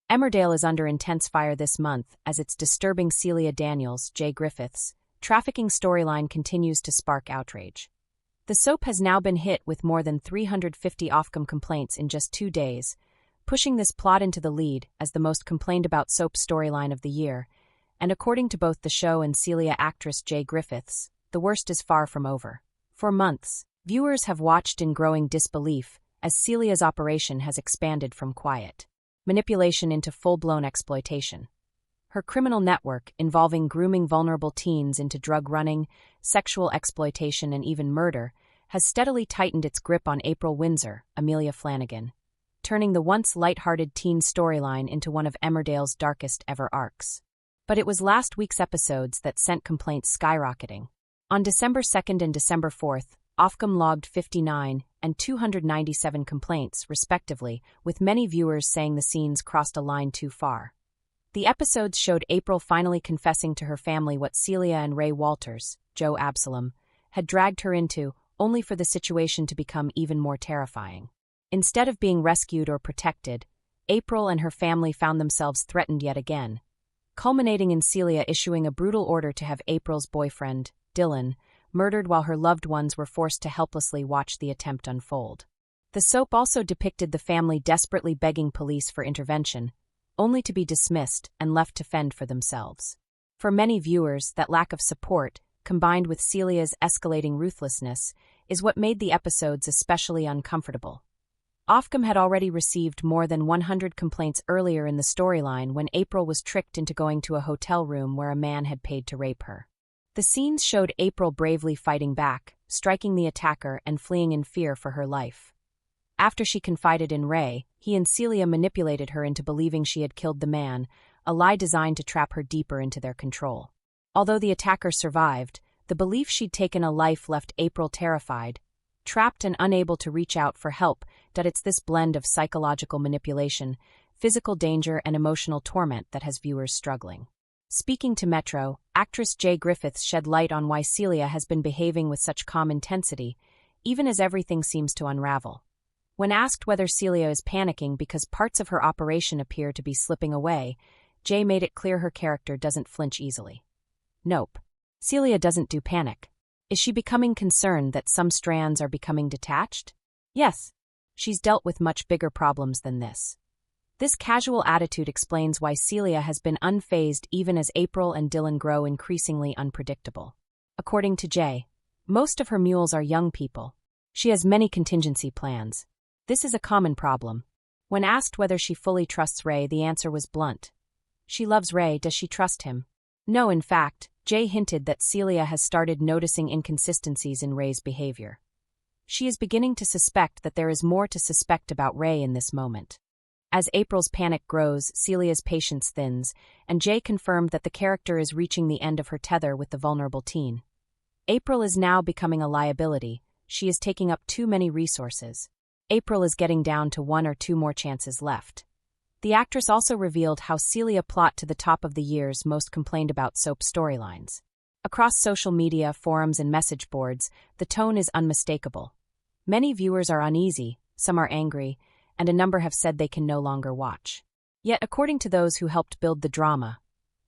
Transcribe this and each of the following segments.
Emmerdale is under intense fire this month as its disturbing Celia Daniels, J. Griffiths, trafficking storyline continues to spark outrage. The soap has now been hit with more than 350 Ofcom complaints in just 2 days, pushing this plot into the lead as the most complained-about soap storyline of the year, and according to both the show and Celia actress J. Griffiths, the worst is far from over. For months, viewers have watched in growing disbelief as Celia's operation has expanded from quiet manipulation into full-blown exploitation. Her criminal network, involving grooming vulnerable teens into drug running, sexual exploitation, and even murder, has steadily tightened its grip on April Windsor, Amelia Flanagan, turning the once light-hearted teen storyline into one of Emmerdale's darkest-ever arcs. But it was last week's episodes that sent complaints skyrocketing. On December 2nd and December 4th, Ofcom logged 59 and 297 complaints, respectively, with many viewers saying the scenes crossed a line too far. The episodes showed April finally confessing to her family what Celia and Ray Walters, Joe Absalom, had dragged her into, only for the situation to become even more terrifying. Instead of being rescued or protected, April and her family found themselves threatened yet again, culminating in Celia issuing a brutal order to have April's boyfriend, Dylan, murdered while her loved ones were forced to helplessly watch the attempt unfold. The soap also depicted the family desperately begging police for intervention, only to be dismissed and left to fend for themselves. For many viewers, that lack of support, combined with Celia's escalating ruthlessness, is what made the episodes especially uncomfortable. Ofcom had already received more than 100 complaints earlier in the storyline when April was tricked into going to a hotel room where a man had paid to rape her. The scenes showed April bravely fighting back, striking the attacker and fleeing in fear for her life. After she confided in Ray, he and Celia manipulated her into believing she had killed the man, a lie designed to trap her deeper into their control. Although the attacker survived, the belief she'd taken a life left April terrified, trapped and unable to reach out for help. It's this blend of psychological manipulation, physical danger, and emotional torment that has viewers struggling. Speaking to Metro, actress J. Griffiths shed light on why Celia has been behaving with such calm intensity, even as everything seems to unravel. When asked whether Celia is panicking because parts of her operation appear to be slipping away, Jay made it clear her character doesn't flinch easily. Nope. Celia doesn't do panic. Is she becoming concerned that some strands are becoming detached? Yes. She's dealt with much bigger problems than this. This casual attitude explains why Celia has been unfazed even as April and Dylan grow increasingly unpredictable. According to Jay, most of her mules are young people. She has many contingency plans. This is a common problem. When asked whether she fully trusts Ray, the answer was blunt. She loves Ray. Does she trust him? No, in fact, Jay hinted that Celia has started noticing inconsistencies in Ray's behavior. She is beginning to suspect that there is more to suspect about Ray in this moment. As April's panic grows, Celia's patience thins, and Jay confirmed that the character is reaching the end of her tether with the vulnerable teen. April is now becoming a liability. She is taking up too many resources. April is getting down to 1 or 2 more chances left. The actress also revealed how Celia plot to the top of the year's most complained about soap storylines. Across social media, forums, and message boards, the tone is unmistakable. Many viewers are uneasy, some are angry, and a number have said they can no longer watch. Yet, according to those who helped build the drama,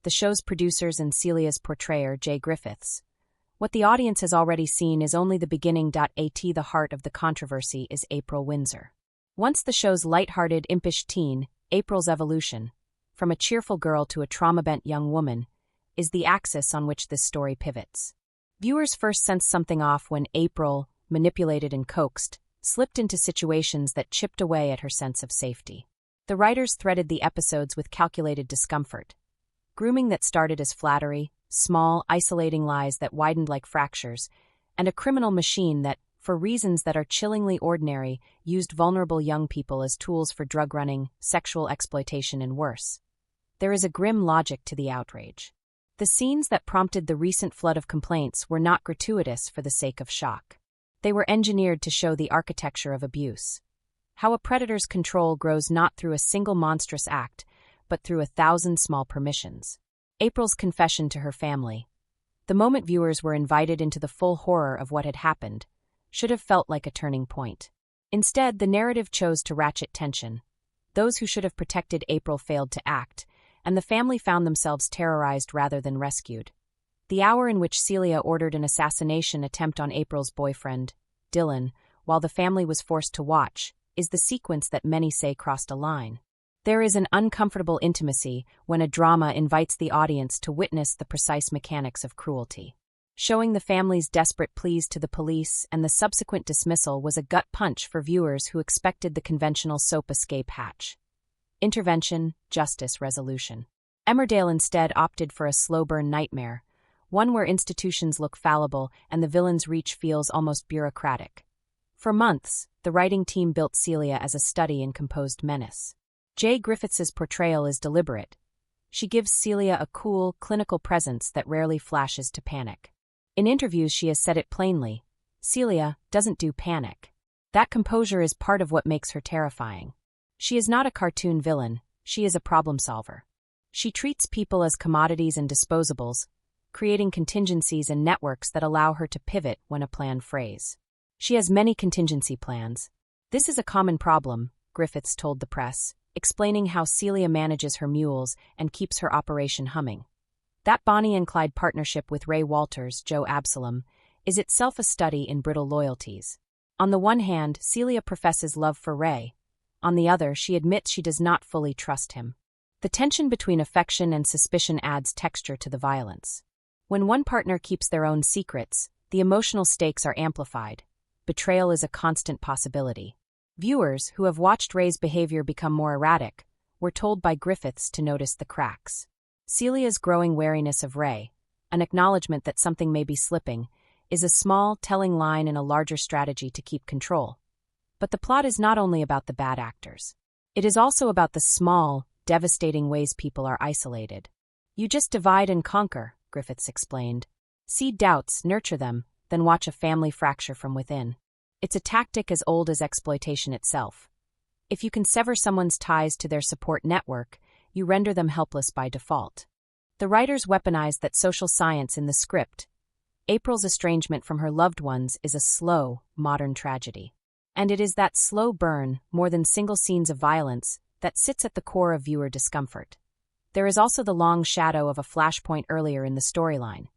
the show's producers and Celia's portrayer, J. Griffiths, what the audience has already seen is only the beginning. The heart of the controversy is April Windsor. Once the show's light-hearted, impish teen, April's evolution, from a cheerful girl to a trauma-bent young woman, is the axis on which this story pivots. Viewers first sensed something off when April, manipulated and coaxed, slipped into situations that chipped away at her sense of safety. The writers threaded the episodes with calculated discomfort. Grooming that started as flattery, small, isolating lies that widened like fractures, and a criminal machine that, for reasons that are chillingly ordinary, used vulnerable young people as tools for drug running, sexual exploitation, and worse. There is a grim logic to the outrage. The scenes that prompted the recent flood of complaints were not gratuitous for the sake of shock. They were engineered to show the architecture of abuse. How a predator's control grows not through a single monstrous act, but through 1,000 small permissions. April's confession to her family. The moment viewers were invited into the full horror of what had happened, should have felt like a turning point. Instead, the narrative chose to ratchet tension. Those who should have protected April failed to act, and the family found themselves terrorized rather than rescued. The hour in which Celia ordered an assassination attempt on April's boyfriend, Dylan, while the family was forced to watch, is the sequence that many say crossed a line. There is an uncomfortable intimacy when a drama invites the audience to witness the precise mechanics of cruelty. Showing the family's desperate pleas to the police and the subsequent dismissal was a gut punch for viewers who expected the conventional soap escape hatch. Intervention, justice, resolution. Emmerdale instead opted for a slow-burn nightmare, one where institutions look fallible and the villain's reach feels almost bureaucratic. For months, the writing team built Celia as a study in composed menace. Jay Griffiths' portrayal is deliberate. She gives Celia a cool, clinical presence that rarely flashes to panic. In interviews she has said it plainly, Celia doesn't do panic. That composure is part of what makes her terrifying. She is not a cartoon villain, she is a problem solver. She treats people as commodities and disposables, creating contingencies and networks that allow her to pivot when a plan frays. She has many contingency plans. This is a common problem, Griffiths told the press, explaining how Celia manages her mules and keeps her operation humming. That Bonnie and Clyde partnership with Ray Walters, Joe Absalom, is itself a study in brittle loyalties. On the one hand, Celia professes love for Ray. On the other, she admits she does not fully trust him. The tension between affection and suspicion adds texture to the violence. When one partner keeps their own secrets, the emotional stakes are amplified. Betrayal is a constant possibility. Viewers, who have watched Ray's behavior become more erratic, were told by Griffiths to notice the cracks. Celia's growing wariness of Ray, an acknowledgement that something may be slipping, is a small, telling line in a larger strategy to keep control. But the plot is not only about the bad actors. It is also about the small, devastating ways people are isolated. You just divide and conquer, Griffiths explained. Seed doubts, nurture them, then watch a family fracture from within. It's a tactic as old as exploitation itself. If you can sever someone's ties to their support network, you render them helpless by default. The writers weaponized that social science in the script. April's estrangement from her loved ones is a slow, modern tragedy. And it is that slow burn, more than single scenes of violence, that sits at the core of viewer discomfort. There is also the long shadow of a flashpoint earlier in the storyline,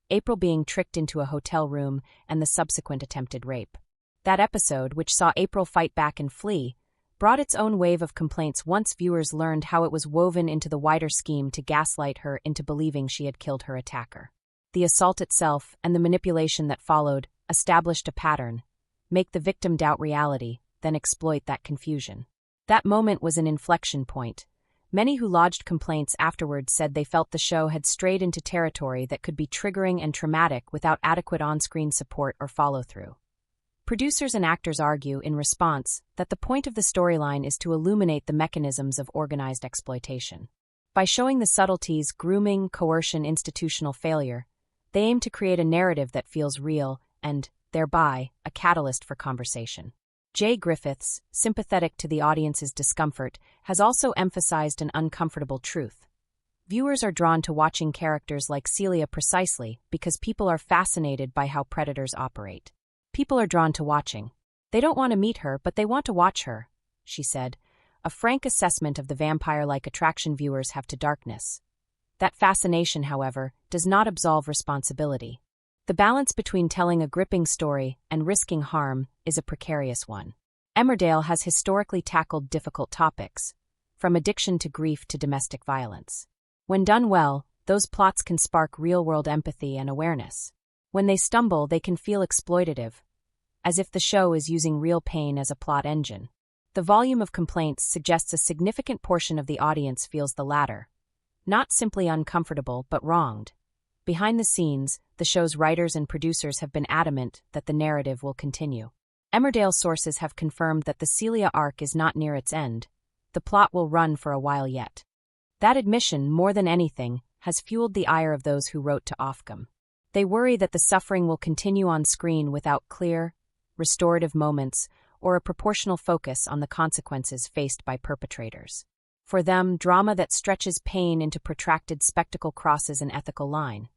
April being tricked into a hotel room and the subsequent attempted rape. That episode, which saw April fight back and flee, brought its own wave of complaints once viewers learned how it was woven into the wider scheme to gaslight her into believing she had killed her attacker. The assault itself, and the manipulation that followed, established a pattern: make the victim doubt reality, then exploit that confusion. That moment was an inflection point. Many who lodged complaints afterwards said they felt the show had strayed into territory that could be triggering and traumatic without adequate on-screen support or follow-through. Producers and actors argue, in response, that the point of the storyline is to illuminate the mechanisms of organized exploitation. By showing the subtleties, grooming, coercion, institutional failure, they aim to create a narrative that feels real and, thereby, a catalyst for conversation. Jay Griffiths, sympathetic to the audience's discomfort, has also emphasized an uncomfortable truth. Viewers are drawn to watching characters like Celia precisely because people are fascinated by how predators operate. People are drawn to watching. They don't want to meet her, but they want to watch her, she said, a frank assessment of the vampire-like attraction viewers have to darkness. That fascination, however, does not absolve responsibility. The balance between telling a gripping story and risking harm is a precarious one. Emmerdale has historically tackled difficult topics, from addiction to grief to domestic violence. When done well, those plots can spark real-world empathy and awareness. When they stumble, they can feel exploitative, as if the show is using real pain as a plot engine. The volume of complaints suggests a significant portion of the audience feels the latter. Not simply uncomfortable, but wronged. Behind the scenes, the show's writers and producers have been adamant that the narrative will continue. Emmerdale sources have confirmed that the Celia arc is not near its end. The plot will run for a while yet. That admission, more than anything, has fueled the ire of those who wrote to Ofcom. They worry that the suffering will continue on screen without clear, restorative moments or a proportional focus on the consequences faced by perpetrators. For them, drama that stretches pain into protracted spectacle crosses an ethical line.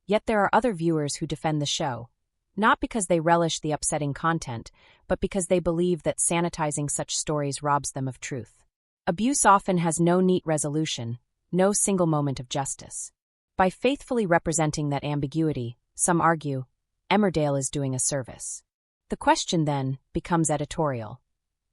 Yet there are other viewers who defend the show, not because they relish the upsetting content, but because they believe that sanitizing such stories robs them of truth. Abuse often has no neat resolution, no single moment of justice. By faithfully representing that ambiguity, some argue, Emmerdale is doing a service. The question, then, becomes editorial.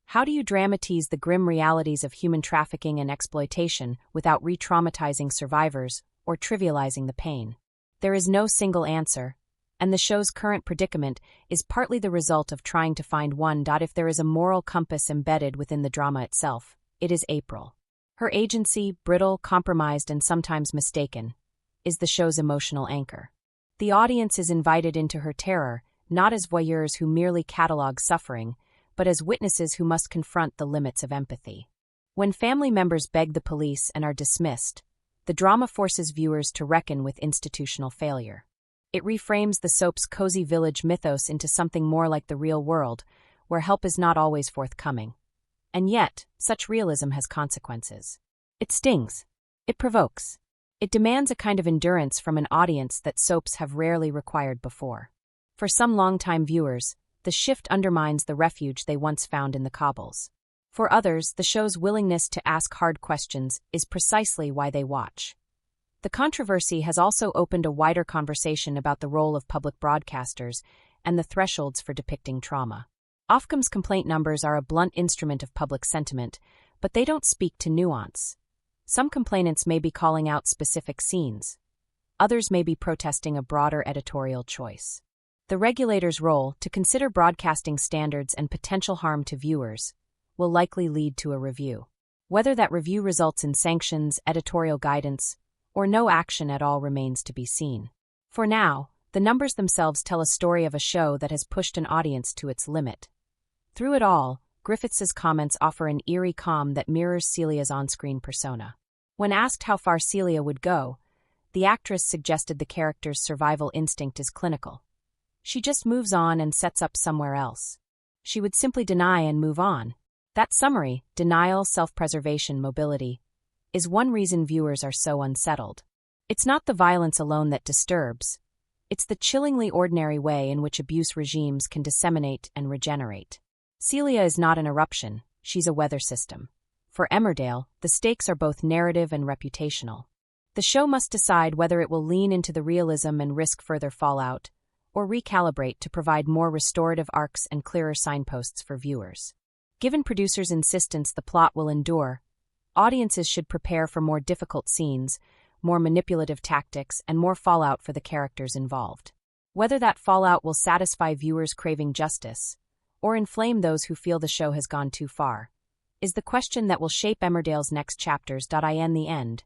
How do you dramatize the grim realities of human trafficking and exploitation without re-traumatizing survivors or trivializing the pain? There is no single answer, and the show's current predicament is partly the result of trying to find one. If there is a moral compass embedded within the drama itself, it is April. Her agency, brittle, compromised, and sometimes mistaken, is the show's emotional anchor. The audience is invited into her terror, not as voyeurs who merely catalog suffering, but as witnesses who must confront the limits of empathy. When family members beg the police and are dismissed, the drama forces viewers to reckon with institutional failure. It reframes the soap's cozy village mythos into something more like the real world, where help is not always forthcoming. And yet, such realism has consequences. It stings. It provokes. It demands a kind of endurance from an audience that soaps have rarely required before. For some longtime viewers, the shift undermines the refuge they once found in the cobbles. For others, the show's willingness to ask hard questions is precisely why they watch. The controversy has also opened a wider conversation about the role of public broadcasters and the thresholds for depicting trauma. Ofcom's complaint numbers are a blunt instrument of public sentiment, but they don't speak to nuance. Some complainants may be calling out specific scenes. Others may be protesting a broader editorial choice. The regulator's role, to consider broadcasting standards and potential harm to viewers, will likely lead to a review. Whether that review results in sanctions, editorial guidance, or no action at all remains to be seen. For now, the numbers themselves tell a story of a show that has pushed an audience to its limit. Through it all, Griffiths' comments offer an eerie calm that mirrors Celia's on-screen persona. When asked how far Celia would go, the actress suggested the character's survival instinct is clinical. She just moves on and sets up somewhere else. She would simply deny and move on. That summary, denial, self-preservation, mobility, is one reason viewers are so unsettled. It's not the violence alone that disturbs. It's the chillingly ordinary way in which abuse regimes can disseminate and regenerate. Celia is not an eruption, she's a weather system. For Emmerdale, the stakes are both narrative and reputational. The show must decide whether it will lean into the realism and risk further fallout, or recalibrate to provide more restorative arcs and clearer signposts for viewers. Given producers' insistence the plot will endure, audiences should prepare for more difficult scenes, more manipulative tactics, and more fallout for the characters involved. Whether that fallout will satisfy viewers craving justice, or inflame those who feel the show has gone too far, is the question that will shape Emmerdale's next chapters. In the end,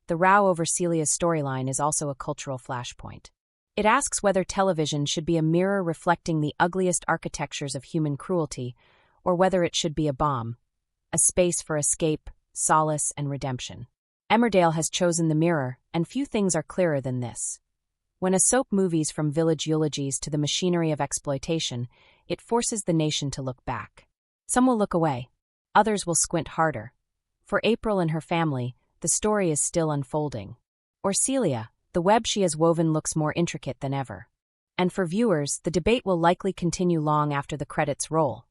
the row over Celia's storyline is also a cultural flashpoint. It asks whether television should be a mirror reflecting the ugliest architectures of human cruelty, or whether it should be a balm, a space for escape, solace, and redemption. Emmerdale has chosen the mirror, and few things are clearer than this. When a soap moves from village eulogies to the machinery of exploitation, it forces the nation to look back. Some will look away. Others will squint harder. For April and her family, the story is still unfolding. Or Celia, the web she has woven looks more intricate than ever. And for viewers, the debate will likely continue long after the credits roll,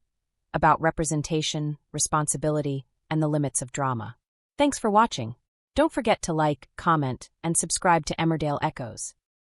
about representation, responsibility, and the limits of drama. Thanks for watching. Don't forget to like, comment, and subscribe to Emmerdale Echoes.